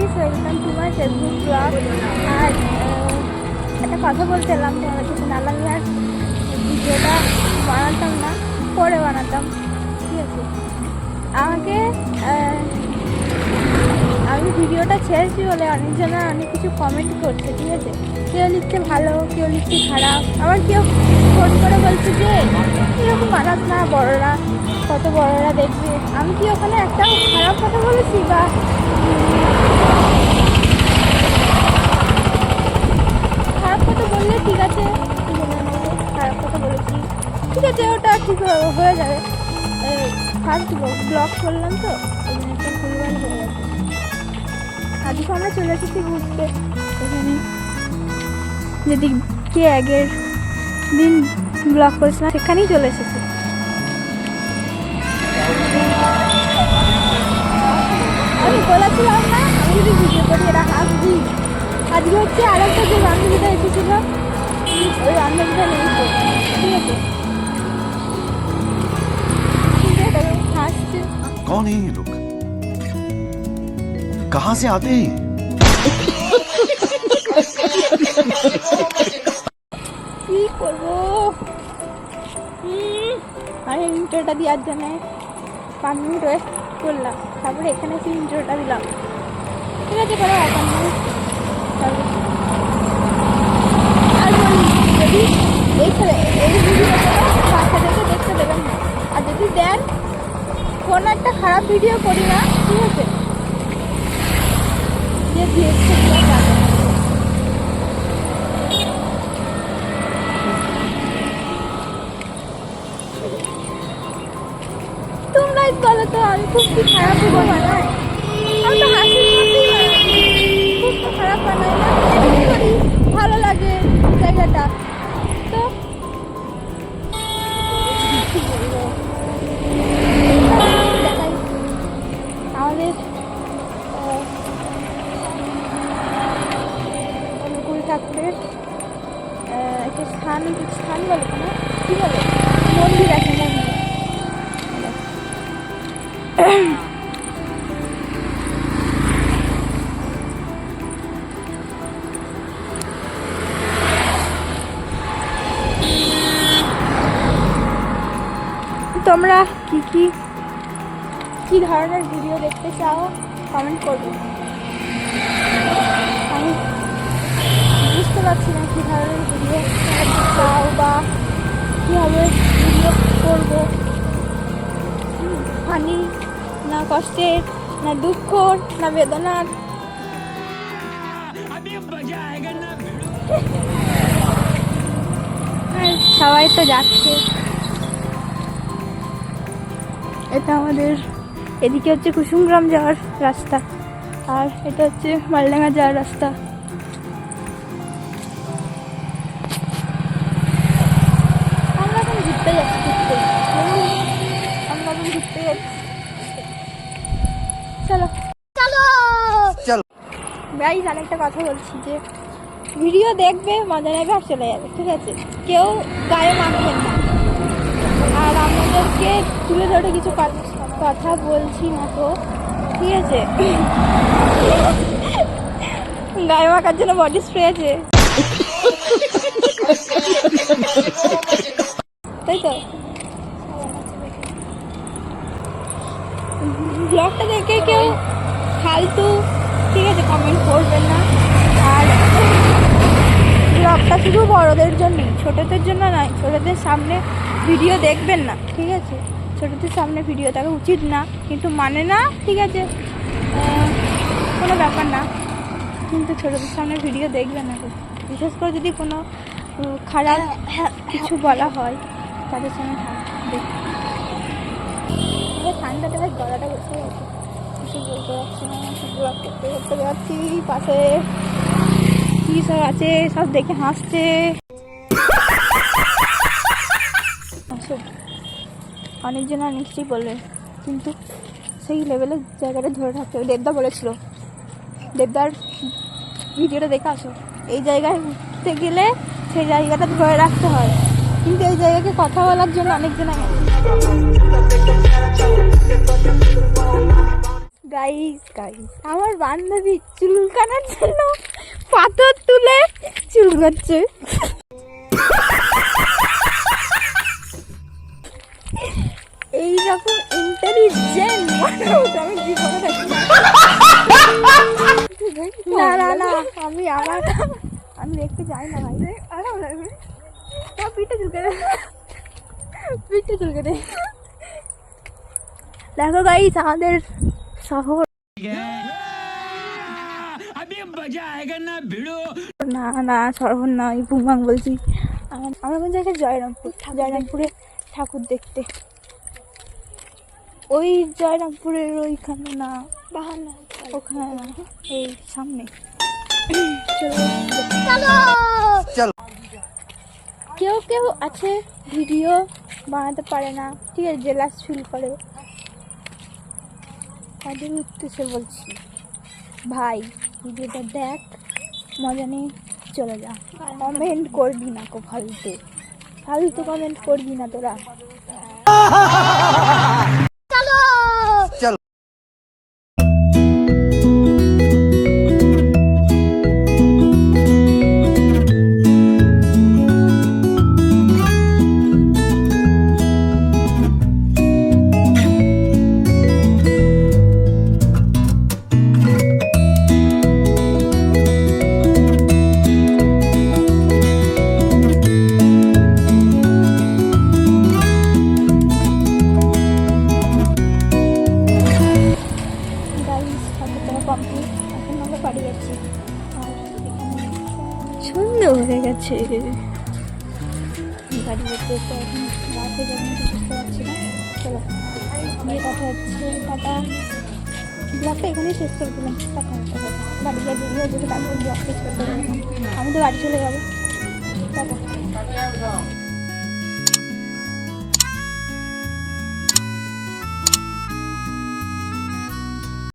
Guys, welcome to my Facebook blog. আর একটা কথা বলতে এলাম তোমাদের কাছে, নাহলে আমি আর ভিডিওটা বানাতাম না, পরে বানাতাম। ঠিক আছে, আমাকে আমি ভিডিওটা ছেড়েছি বলে অনেকজনা অনেক কিছু কমেন্ট করছে। ঠিক আছে, কেউ লিখছে ভালো, কেউ লিখছে খারাপ, আবার কেউ ফোন করে বলছে যে এরকম বানাস না, বড়রা কত বড়রা দেখবে। আমি কি ওখানে একটা খারাপ কথা বলেছি? বা খারাপ কথা বললে ঠিক আছে, খারাপ কথা বলেছি ঠিক আছে, ওটা ঠিক হয়ে যাবে। ফার্স্ট ব্লগ করলাম তো ওই জন্য একটা ভুলভাল হয়ে গেছে। আজকে আমরা চলে এসেছি ঘুরতে এখানে, যেদিকে আগের দিন ব্লগ করেছিলাম সেখানেই চলে এসেছি। আমি বলেছিলাম না আমি যদি ভিডিও করি এরা হাসবি। আজকে হচ্ছে আর একটা যে বান্ধবীটা এসেছিল, ওই বান্ধবীটা নেই তো। ঠিক আছে, হাসছে। कौन है ये लोग? कहां से आते हैं? কি করবো? আমি ইন্টারটা দেওয়ার জন্য 5 মিনিট ওয়েস্ট করলাম, তারপরে এখানে এসে ইন্টারটা দিলাম। ঠিক আছে, কোনো ব্যাপার নেই। আর বলি, যদি এই ভিডিওটা বাচ্চাদেরকে দেখতে দেবেন না, আর যদি দেন কোনো একটা খারাপ ভিডিও করি না, ঠিক আছে, যে দেখতে যাবে। তোমরাই বলো তো, আমি খুব কি খারাপ ভিডিও বানাই? আমি তো হাসির মধ্যেই বানাই, খুব তো খারাপ বানাই না, এমনি করি, ভালো লাগে জায়গাটা তো। দেখাই আমাদের অনুকূল ঠাকুরের একটা স্থান বলে না, কি বলে, মন্দির আছে, মন্দির। তোমরা কি ধরনের ভিডিও দেখতে চাও কমেন্ট করবে। আমি বুঝতে পারছি না কি ধরনের ভিডিও চাও বা কীভাবে ভিডিও করবো। ফানি না কষ্টের, না দুঃখর, না বেদনার। সবাই তো যাচ্ছে। এটা আমাদের এদিকে হচ্ছে কুসুমগ্রাম যাওয়ার রাস্তা, আর এটা হচ্ছে মালডাঙ্গা যাওয়ার রাস্তা। আমরা এখন ঘুরতে যাচ্ছি, আমরা এখন ঘুরতে যাচ্ছি। চলো চলো চলো গাইস, আরেকটা কথা বলছি যে ভিডিও দেখবে, মজা নেবে আর চলে যাবে। ঠিক আছে, কেউ গায়ে মাখবেন না। আর আমাদেরকে তুলে ধরে কিছু কথা বলছি না তো, ঠিক আছে। গায়ে মাখার জন্য বডি স্প্রে আছে, তাই তো। ব্লগটা দেখে কেউ ফালতু, ঠিক আছে, কমেন্ট করবেন না। আর ব্লগটা শুধু বড়দের জন্যই, ছোটদের জন্য নয়। ছোটদের সামনে ভিডিও দেখবেন না, ঠিক আছে। ছোটদের সামনে ভিডিও দেখা উচিত না, কিন্তু মানে না, ঠিক আছে, কোনো ব্যাপার না, কিন্তু ছোটদের সামনে ভিডিও দেখবেন না। বিশেষ করে যদি কোনো খারাপ কিছু বলা হয় তাদের সামনে দেখবেন। ঠান্ডাটা বেশ, গলাটা বসে গেছে, কিছু বলতে পারছি না। ব্লগ করতে করতে যাচ্ছি, পাশে কি সব আছে সব দেখে হাসছে। অনেকজন অনেক কিছুই বলবে, কিন্তু সেই লেভেলের জায়গাটা ধরে রাখতে হবে। দেবদা বলেছিল, দেবদার ভিডিওটা দেখে আসো, এই জায়গায় উঠতে গেলে সেই জায়গাটা ধরে রাখতে হয়। কিন্তু এই জায়গাকে কথা বলার জন্য অনেকজন গাইস গাইস আমার বান্ধবী চুলকানোর জন্য পাথর তুলে চুল করছে। এইরকম ইন্টেলিজেন্ট মানুষ আমি জীবনে দেখি না। না না আমি দেখতে যাই না ভাই। আরাম লাগবে পিঠে চুলকে দে, পিঠে চুলকে দে। দেখো গাইস আমাদের শহর না না শহর না, আমি বুমাং বলছি। আমরা কোন জায়গায় জয়রামপুরে ঠাকুর দেখতে, ওই জয়রামপুরের ওইখানে না, বাহানা ওখানে না, এই সামনে। চলো কেউ কেউ আছে ভিডিও বানাতে পারে না, ঠিক আছে, জেলাস ফিল করে, তাদের উদ্দেশ্যে বলছি ভাই ভিডিওটা দেখ, মজা নিয়ে চলে যা, কমেন্ট করবি না, ফালতু ফালতু কমেন্ট করবি না তোরা। সুন্দর হয়ে গেছে গাড়ি যেতে, তো এখন রাতে যখন বুঝতে পারছি না। চলো গিয়ে কথা হচ্ছে, টাটা। ব্লগটা এখানেই শেষ করে দিলাম, টাটা। বাড়ি গিয়ে বেরিয়ে যেতে তারপর ব্লগ শেষ করতে হবে, আমি তো বাড়ি চলে যাবো, টাটা।